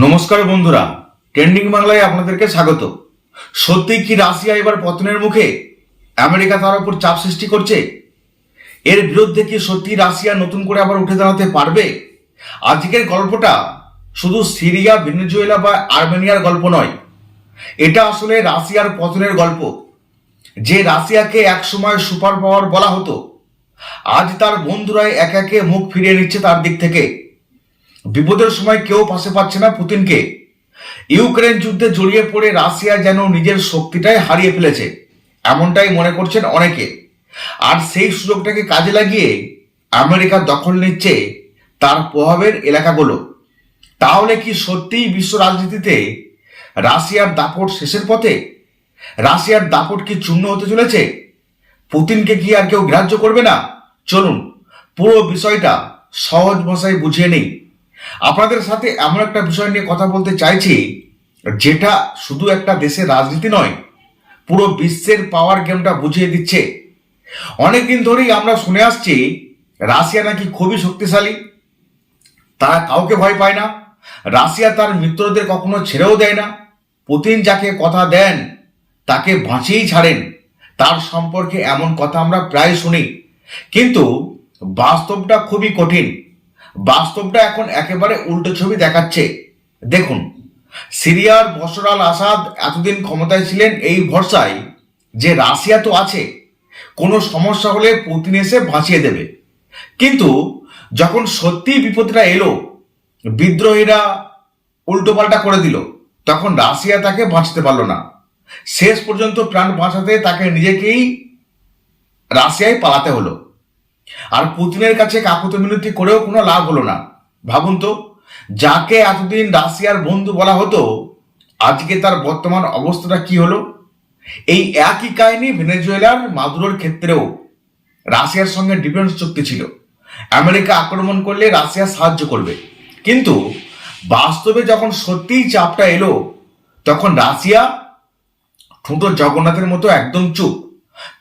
নমস্কার বন্ধুরা, ট্রেন্ডিং বাংলায় আপনাদেরকে স্বাগত। সত্যি কি রাশিয়া এবার পতনের মুখে? আমেরিকা তার উপর চাপ সৃষ্টি করছে। এর বিরুদ্ধে কি সত্যি রাশিয়া নতুন করে আবার উঠে দাঁড়াতে পারবে? আজকের গল্পটা শুধু সিরিয়া, ভেনেজুয়েলা বা আর্মেনিয়ার গল্প নয়, এটা আসলে রাশিয়ার পতনের গল্প। যে রাশিয়াকে একসময় সুপার পাওয়ার বলা হতো, আজ তার বন্ধুরাই একে একে মুখ ফিরিয়ে নিচ্ছে তার দিক থেকে। বিপদের সময় কেউ পাশে পাচ্ছে না পুতিনকে। ইউক্রেন যুদ্ধে জড়িয়ে পড়ে রাশিয়া যেন নিজের শক্তিটাই হারিয়ে ফেলেছে, এমনটাই মনে করছেন অনেকে। আর সেই সুযোগটাকে কাজে লাগিয়ে আমেরিকা দখল নিচ্ছে তার প্রভাবের এলাকাগুলো। তাহলে কি সত্যিই বিশ্ব রাজনীতিতে রাশিয়ার দাপট শেষের পথে? রাশিয়ার দাপট কি চূর্ণ হতে চলেছে? পুতিনকে কি আর কেউ গ্রাহ্য করবে না? চলুন পুরো বিষয়টা সহজ ভাষায় বুঝিয়ে নেই। আপনাদের সাথে এমন একটা বিষয় নিয়ে কথা বলতে চাইছি, যেটা শুধু একটা দেশের রাজনীতি নয়, পুরো বিশ্বের পাওয়ার গেমটা বুঝিয়ে দিচ্ছে। অনেকদিন ধরেই আমরা শুনে আসছি রাশিয়া নাকি খুবই শক্তিশালী, তারা কাউকে ভয় পায় না, রাশিয়া তার মিত্রদের কখনো ছেড়েও দেয় না, পুতিন যাকে কথা দেন তাকে বাঁচিয়েই ছাড়েন, তার সম্পর্কে এমন কথা আমরা প্রায় শুনি। কিন্তু বাস্তবটা খুবই কঠিন। বাস্তবটা এখন একেবারে উল্টো ছবি দেখাচ্ছে। দেখুন, সিরিয়ার বশর আল আসাদ এতদিন ক্ষমতায় ছিলেন এই ভরসায় যে রাশিয়া তো আছে, কোনো সমস্যা হলে পুতিন এসে বাঁচিয়ে দেবে। কিন্তু যখন সত্যি বিপদটা এলো, বিদ্রোহীরা উল্টোপাল্টা করে দিল, তখন রাশিয়া তাকে বাঁচতে পারলো না। শেষ পর্যন্ত প্রাণ বাঁচাতে তাকে নিজেকেই রাশিয়ায় পালাতে হলো। আর পুতিনের কাছে কাকুতি মিনতি করেও কোনো লাভ হলো না। ভাবুন তো, যাকে এতদিন রাশিয়ার বন্ধু বলা হতো, আজকে তার বর্তমান অবস্থাটা কি হলো? এই একই কাহিনী ভেনেজুয়েলার মাদুরোর ক্ষেত্রেও। রাশিয়ার সঙ্গে ডিফেন্স চুক্তি ছিল, আমেরিকা আক্রমণ করলে রাশিয়া সাহায্য করবে। কিন্তু বাস্তবে যখন সত্যিই চাপটা এলো, তখন রাশিয়া ঠুঁটো জগন্নাথের মতো একদম চুপ।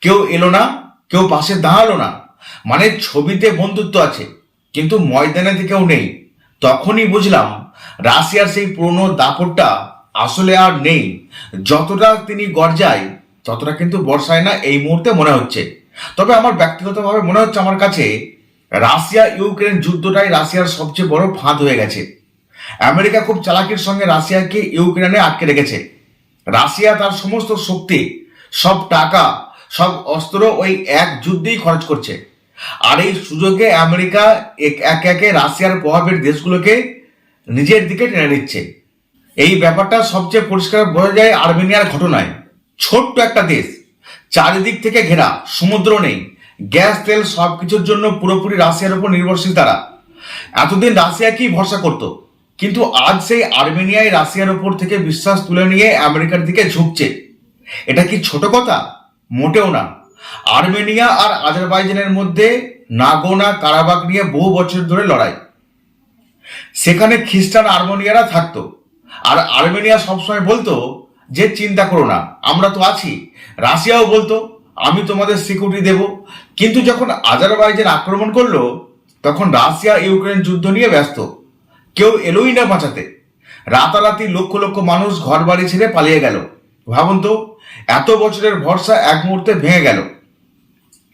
কেউ এলো না, কেউ পাশে দাঁড়ালো না। মানে ছবিতে বন্ধুত্ব আছে, কিন্তু ময়দানে কেউ নেই। তখনই বুঝলাম রাশিয়ার সেই পুরনো দাপটটা আসলে আর নেই। যতটা তিনি গর্জায়, ততটা কিন্তু বর্ষায় না এই মুহূর্তে মনে হচ্ছে। তবে আমার ব্যক্তিগতভাবে মনে হচ্ছে, আমার কাছে রাশিয়া ইউক্রেন যুদ্ধটাই রাশিয়ার সবচেয়ে বড় ফাঁদ হয়ে গেছে। আমেরিকা খুব চালাকির সঙ্গে রাশিয়াকে ইউক্রেনে আটকে রেখেছে। রাশিয়া তার সমস্ত শক্তি, সব টাকা, সব অস্ত্র ওই এক যুদ্ধেই খরচ করছে। আর এই সুযোগে আমেরিকা একে একে রাশিয়ার প্রভাবের দেশগুলোকে নিজের দিকে টেনে নিচ্ছে। এই ব্যাপারটা সবচেয়ে পরিষ্কার বোঝা যায় আর্মেনিয়ার ঘটনায়। ছোট্ট একটা দেশ, চারিদিক থেকে ঘেরা, সমুদ্র নেই, গ্যাস তেল সবকিছুর জন্য পুরোপুরি রাশিয়ার উপর নির্ভরশীল তারা। এতদিন রাশিয়াকেই ভরসা করত, কিন্তু আজ সেই আর্মেনিয়ায় রাশিয়ার উপর থেকে বিশ্বাস তুলে নিয়ে আমেরিকার দিকে ঝুঁকছে। এটা কি ছোট কথা? মোটেও না। আর্মেনিয়া আর আজারবাইজানের মধ্যে নাগোনা কারাবাখ নিয়ে বহু বছর ধরে লড়াই। সেখানে খ্রিস্টান আর্মেনিয়ারা থাকতো, আর আর্মেনিয়া সবসময় বলতো যে চিন্তা করো না, আমরা তো আছি। রাশিয়াও বলতো আমি তোমাদের সিকিউরিটি দেব। কিন্তু যখন আজারবাইজান আক্রমণ করলো, তখন রাশিয়া ইউক্রেন যুদ্ধ নিয়ে ব্যস্ত, কেউ এলোই না বাঁচাতে। রাতারাতি লক্ষ লক্ষ মানুষ ঘর বাড়ি ছেড়ে পালিয়ে গেল। ভাবুন তো, এত বছরের ভরসা এক মুহূর্তে ভেঙে গেল।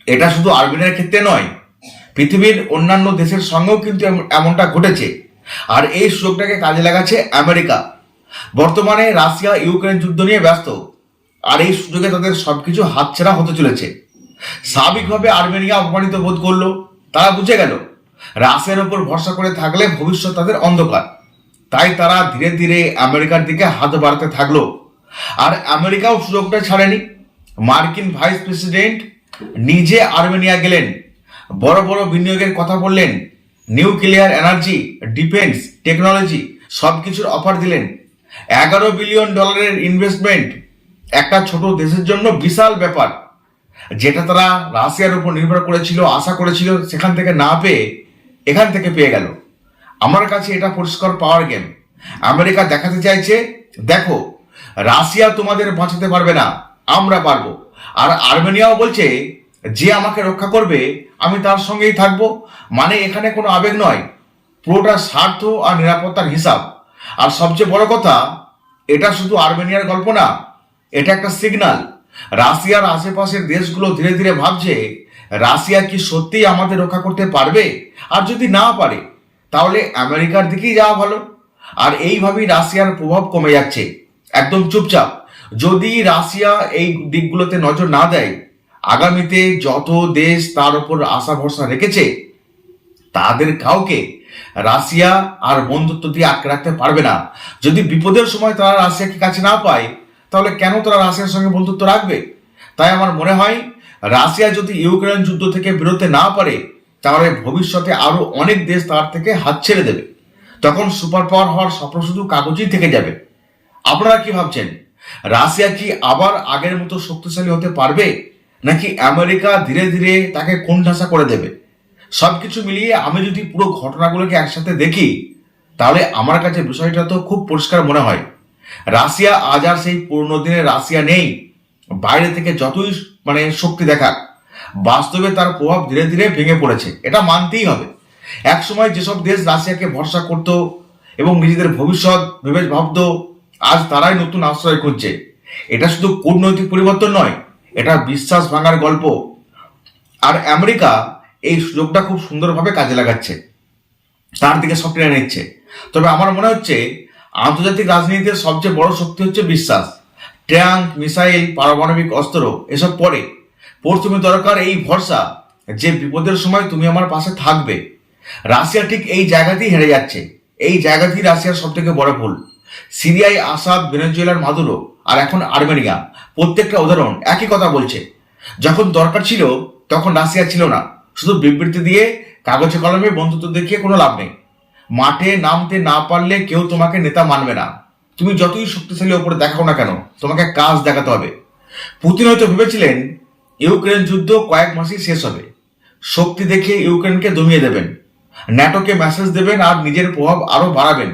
এটা শুধু আর্মেনিয়ার ক্ষেত্রে নয়, পৃথিবীর অন্যান্য দেশের সঙ্গেও কিন্তু এমনটা ঘটেছে। আর এই সুযোগটাকে কাজে লাগাচ্ছে আমেরিকা। বর্তমানে রাশিয়া ইউক্রেন যুদ্ধ নিয়ে ব্যস্ত, আর এই সুযোগে তাদের সবকিছু হাতছাড়া হতে চলেছে। স্বাভাবিকভাবে আর্মেনিয়া অপমানিত বোধ করলো। তারা বুঝে গেল রাশিয়ার উপর ভরসা করে থাকলে ভবিষ্যৎ তাদের অন্ধকার। তাই তারা ধীরে ধীরে আমেরিকার দিকে হাত বাড়াতে থাকলো। আর আমেরিকাও সুযোগটা ছাড়েনি। মার্কিন ভাইস প্রেসিডেন্ট নিজে আর্মেনিয়া গেলেন, বড় বড় বিনিয়োগের কথা বললেন, নিউক্লিয়ার এনার্জি, ডিফেন্স টেকনোলজি সবকিছুর অফার দিলেন। $11 বিলিয়ন ইনভেস্টমেন্ট একটা ছোট দেশের জন্য বিশাল ব্যাপার, যেটা তারা রাশিয়ার উপর নির্ভর করেছিল, আশা করেছিল, সেখান থেকে না পেয়ে এখান থেকে পেয়ে গেল। আমার কাছে এটা পরিষ্কার পাওয়ার গেম। আমেরিকা দেখাতে চাইছে, দেখো রাশিয়া তোমাদের বাঁচাতে পারবে না, আমরা পারবো। আর আর্মেনিয়াও বলছে, যে আমাকে রক্ষা করবে আমি তার সঙ্গেই থাকবো। মানে এখানে কোনো আবেগ নয়, পুরোটা স্বার্থ আর নিরাপত্তার হিসাব। আর সবচেয়ে বড় কথা, এটা শুধু আর্মেনিয়ার গল্প না, এটা একটা সিগন্যাল। রাশিয়ার আশেপাশের দেশগুলো ধীরে ধীরে ভাবছে রাশিয়া কি সত্যিই আমাদের রক্ষা করতে পারবে, আর যদি না পারে তাহলে আমেরিকার দিকেই যাওয়া ভালো। আর এইভাবেই রাশিয়ার প্রভাব কমে যাচ্ছে একদম চুপচাপ। যদি রাশিয়া এই দিকগুলোতে নজর না দেয়, আগামীতে যত দেশ তার উপর আশা ভরসা রেখেছে তাদের কাউকে রাশিয়া আর বন্ধুত্ব দিয়ে আটকে রাখতে পারবে না। যদি বিপদের সময় তারা রাশিয়াকে কাছে না পায়, তাহলে কেন তারা রাশিয়ার সঙ্গে বন্ধুত্ব রাখবে? তাই আমার মনে হয় রাশিয়া যদি ইউক্রেন যুদ্ধ থেকে বেরোতে না পারে, তাহলে ভবিষ্যতে আরো অনেক দেশ তার থেকে হাত ছেড়ে দেবে। তখন সুপার পাওয়ার হওয়ার স্বপ্ন শুধু কাগজেই থেকে যাবে। আপনারা কি ভাবছেন, রাশিয়া কি আবার আগের মতো শক্তিশালী হতে পারবে, নাকি আমেরিকা ধীরে ধীরে তাকে কোণঠাসা করে দেবে? সবকিছু মিলিয়ে আমি যদি পুরো ঘটনাগুলোকে একসাথে দেখি, তাহলে আমার কাছে বিষয়টা তো খুব পরিষ্কার মনে হয়। রাশিয়া আজ আর সেই পুরনো দিনের রাশিয়া নেই। বাইরে থেকে যতই শক্তি দেখাক, বাস্তবে তার প্রভাব ধীরে ধীরে ভেঙে পড়েছে, এটা মানতেই হবে। একসময় যেসব দেশ রাশিয়াকে ভরসা করত এবং নিজেদের ভবিষ্যৎ ভেবে ভাবত, আজ তারাই নতুন আশ্রয় খুঁজছে। এটা শুধু কূটনৈতিক পরিবর্তন নয়, এটা বিশ্বাস ভাঙার গল্প। আর আমেরিকা এই সুযোগটা খুব সুন্দরভাবে কাজে লাগাচ্ছে, তার দিকে সব টেনে নিচ্ছে। তবে আমার মনে হচ্ছে আন্তর্জাতিক রাজনীতিতে সবচেয়ে বড় শক্তি হচ্ছে বিশ্বাস। ট্যাঙ্ক, মিসাইল, পারমাণবিক অস্ত্র এসব পরে, প্রথমে দরকার এই ভরসা যে বিপদের সময় তুমি আমার পাশে থাকবে। রাশিয়া ঠিক এই জায়গাতেই হেরে যাচ্ছে। এই জায়গাতেই রাশিয়ার সব থেকে বড় ভুল। সিরিয়ায় আসাদ, ভেনেজুয়েলার মাদুরো, আর এখন আর্মেনিয়া, প্রত্যেকটা উদাহরণ একই কথা বলছে। যখন দরকার ছিল তখন রাশিয়া ছিল না। শুধু বিবৃতি দিয়ে, কাগজে কলমে বন্ধুত্ব দেখিয়ে কোনো লাভ নেই। মাঠে নামতে না পারলে কেউ তোমাকে নেতা মানবে না। তুমি যতই শক্তিশালী ওপরে দেখাও না কেন, তোমাকে কাজ দেখাতে হবে। পুতিন হয়তো ভেবেছিলেন ইউক্রেন যুদ্ধ কয়েক মাসেই শেষ হবে, শক্তি দেখিয়ে ইউক্রেনকে দমিয়ে দেবেন, ন্যাটোকে মেসেজ দেবেন আর নিজের প্রভাব আরো বাড়াবেন।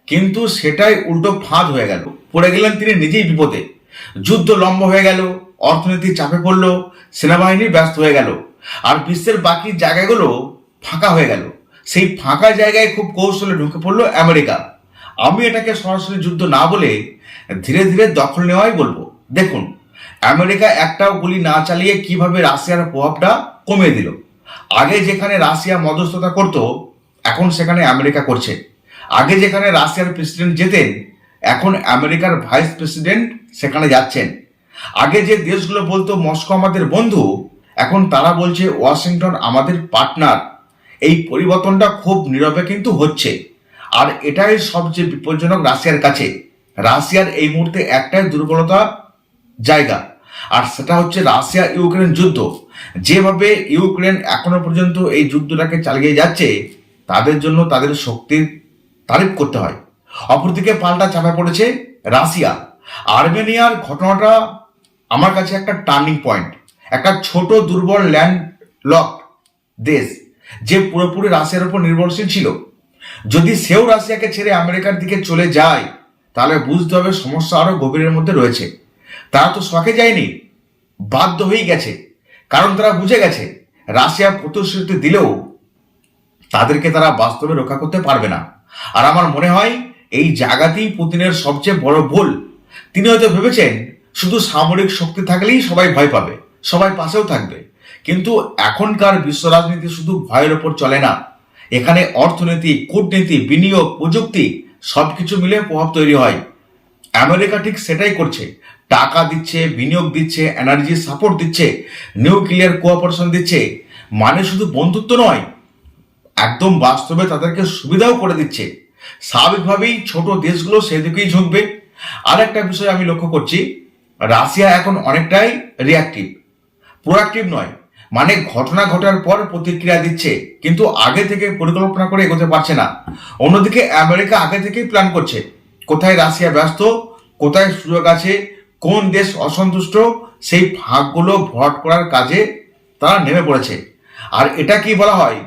কিন্তু সেটাই উল্টো ফাঁদ হয়ে গেল। পড়ে গেলেন তিনি নিজেই বিপদে। যুদ্ধ লম্বা হয়ে গেল, অর্থনীতি চাপে পড়ল, সেনাবাহিনী ব্যস্ত হয়ে গেল, আর বিশ্বের বাকি জায়গাগুলো ফাঁকা হয়ে গেল। সেই ফাঁকা জায়গায় খুব কৌশলে ঢুকে পড়লো আমেরিকা। আমি এটাকে সরাসরি যুদ্ধ না বলে ধীরে ধীরে দখল নেওয়াই বলবো। দেখুন, আমেরিকা একটাও গুলি না চালিয়ে কিভাবে রাশিয়ার প্রভাবটা কমিয়ে দিল। আগে যেখানে রাশিয়া মধ্যস্থতা করত, এখন সেখানে আমেরিকা করছে। আগে যেখানে রাশিয়ার প্রেসিডেন্ট যেতেন, এখন আমেরিকার ভাইস প্রেসিডেন্ট সেখানে যাচ্ছেন। আগে যে দেশগুলো বলতো মস্কো আমাদের বন্ধু, এখন তারা বলছে ওয়াশিংটন আমাদের পার্টনার। এই পরিবর্তনটা খুব নীরবে কিন্তু হচ্ছে, আর এটাই সবচেয়ে বিপজ্জনক রাশিয়ার কাছে। রাশিয়ার এই মুহূর্তে একটাই দুর্বলতা জায়গা, আর সেটা হচ্ছে রাশিয়া ইউক্রেন যুদ্ধ। যেভাবে ইউক্রেন এখনো পর্যন্ত এই যুদ্ধটাকে চালিয়ে যাচ্ছে, তাদের জন্য তাদের শক্তির তারিফ করতে হয়। অপরদিকে পাল্টা চাপা পড়েছে রাশিয়া। আর্মেনিয়ার ঘটনাটা আমার কাছে একটা টার্নিং পয়েন্ট। একটা ছোট দুর্বল ল্যান্ড লক দেশ, যে পুরোপুরি রাশিয়ার উপর নির্ভরশীল ছিল, যদি সেও রাশিয়াকে ছেড়ে আমেরিকার দিকে চলে যায়, তাহলে বুঝতে হবে সমস্যা আরো গভীরের মধ্যে রয়েছে। তারা তো শখে যায়নি, বাধ্য হয়েই গেছে। কারণ তারা বুঝে গেছে রাশিয়া প্রতিশ্রুতি দিলেও তাদেরকে তারা বাস্তবে রক্ষা করতে পারবে না। আর আমার মনে হয় এই জায়গাতেই পুতিনের সবচেয়ে বড় ভুল। তিনি হয়তো ভেবেছেন শুধু সামরিক শক্তি থাকলেই সবাই ভয় পাবে, সবাই পাশেও থাকবে। কিন্তু এখনকার বিশ্ব রাজনীতি শুধু ভয়ের ওপর চলে না। এখানে অর্থনীতি, কূটনীতি, বিনিয়োগ, প্রযুক্তি সবকিছু মিলে প্রভাব তৈরি হয়। আমেরিকা ঠিক সেটাই করছে। টাকা দিচ্ছে, বিনিয়োগ দিচ্ছে, এনার্জি সাপোর্ট দিচ্ছে, নিউক্লিয়ার কোঅপারেশন দিচ্ছে। মানে শুধু বন্ধুত্ব নয়, একদম বাস্তবে তাদেরকে সুবিধাও করে দিচ্ছে। স্বাভাবিকভাবেই ছোট দেশগুলো সেদিকেই ঝুঁকবে। আর একটা বিষয় আমি লক্ষ্য করছি, রাশিয়া এখন অনেকটাই রিয়াক্টিভ, প্রোঅ্যাক্টিভ নয়। মানে ঘটনা ঘটার পর প্রতিক্রিয়া দিচ্ছে, কিন্তু আগে থেকে পরিকল্পনা করে এগোতে পারছে না। অন্যদিকে আমেরিকা আগে থেকেই প্ল্যান করছে, কোথায় রাশিয়া ব্যস্ত, কোথায় সুযোগ আছে, কোন দেশ অসন্তুষ্ট, সেই ফাঁকগুলো ভরাট করার কাজে তারা নেমে পড়েছে। আর এটা কি বলা হয়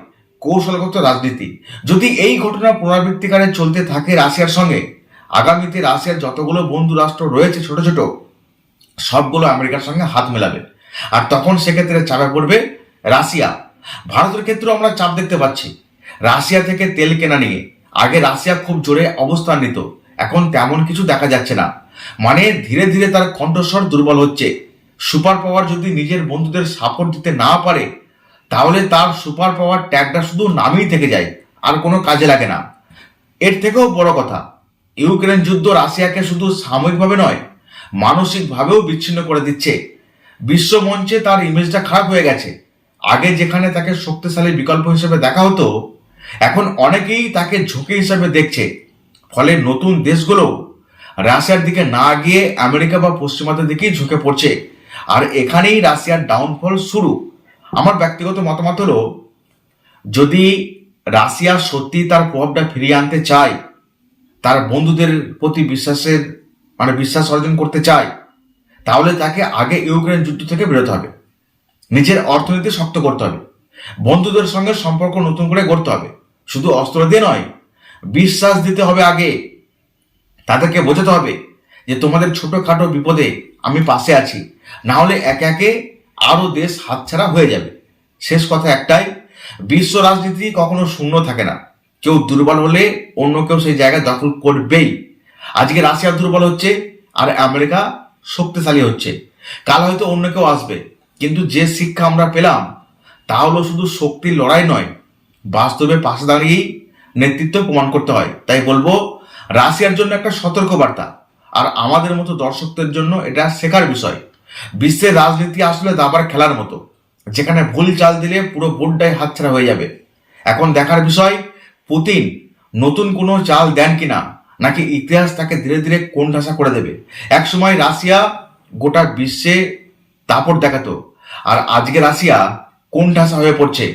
কৌশলগত রাজনীতি। যদি এই ঘটনা পুনরাবৃত্তিকারে চলতে থাকে রাশিয়ার সঙ্গে, আগামীতে রাশিয়ার যতগুলো বন্ধু রাষ্ট্র রয়েছে ছোট ছোট, সবগুলো আমেরিকার সঙ্গে হাত মেলাবে। আর তখন সেক্ষেত্রে চাপে পড়বে রাশিয়া। ভারতের ক্ষেত্রেও আমরা চাপ দেখতে পাচ্ছি। রাশিয়া থেকে তেল কেনা নিয়ে আগে রাশিয়া খুব জোরে অবস্থান নিত, এখন তেমন কিছু দেখা যাচ্ছে না। মানে ধীরে ধীরে তার কণ্ঠস্বর দুর্বল হচ্ছে। সুপার পাওয়ার যদি নিজের বন্ধুদের সাপোর্ট দিতে না পারে, তাহলে তার সুপার পাওয়ার ট্যাগটা শুধু নামেই থেকে যায়, আর কোনো কাজে লাগে না। এর থেকেও বড় কথা, ইউক্রেন যুদ্ধ রাশিয়াকে শুধু সাময়িকভাবে নয়, মানসিকভাবেও বিচ্ছিন্ন করে দিচ্ছে। বিশ্ব মঞ্চে তার ইমেজটা খারাপ হয়ে গেছে। আগে যেখানে তাকে শক্তিশালী বিকল্প হিসেবে দেখা হতো, এখন অনেকেই তাকে ঝুঁকি হিসেবে দেখছে। ফলে নতুন দেশগুলো রাশিয়ার দিকে না গিয়ে আমেরিকা বা পশ্চিমাদের দিকেই ঝুঁকে পড়ছে। আর এখানেই রাশিয়ার ডাউনফল শুরু। আমার ব্যক্তিগত মতামত হলো, যদি রাশিয়া সত্যি তার প্রভাবটা ফিরিয়ে আনতে চায়, তার বন্ধুদের প্রতি বিশ্বাস অর্জন করতে চায়, তাহলে তাকে আগে ইউক্রেন যুদ্ধ থেকে বেরোতে হবে, নিজের অর্থনীতি শক্ত করতে হবে, বন্ধুদের সঙ্গে সম্পর্ক নতুন করে গড়তে হবে। শুধু অস্ত্র দিয়ে নয়, বিশ্বাস দিতে হবে আগে। তাদেরকে বোঝাতে হবে যে তোমাদের ছোটখাটো বিপদে আমি পাশে আছি, না হলে একে একে আরো দেশ হাতছাড়া হয়ে যাবে। শেষ কথা একটাই, বিশ্ব রাজনীতি কখনো শূন্য থাকে না। কেউ দুর্বল হলে অন্য কেউ সেই জায়গায় দখল করবেই। আজকে রাশিয়া দুর্বল হচ্ছে আর আমেরিকা শক্তিশালী হচ্ছে, কাল হয়তো অন্য কেউ আসবে। কিন্তু যে শিক্ষা আমরা পেলাম তা হলো, শুধু শক্তির লড়াই নয়, বাস্তবে পাশে দাঁড়িয়েই নেতৃত্ব প্রমাণ করতে হয়। তাই বলবো, রাশিয়ার জন্য একটা সতর্ক বার্তা, আর আমাদের মতো দর্শকদের জন্য এটা শেখার বিষয়। বিশ্বের রাজনীতি আসলে দাবার খেলার মতো, যেখানে ভুল চাল দিলে পুরো বোর্ডটাই হাতছাড়া হয়ে যাবে। এখন দেখার বিষয়, পুতিন নতুন কোনো চাল দেন কিনা, নাকি ইতিহাস তাকে ধীরে ধীরে কোণঠাসা করে দেবে। একসময় রাশিয়া গোটা বিশ্বে দাপট দেখাতো, আর আজকে রাশিয়া কোণঠাসা হয়ে পড়ছে।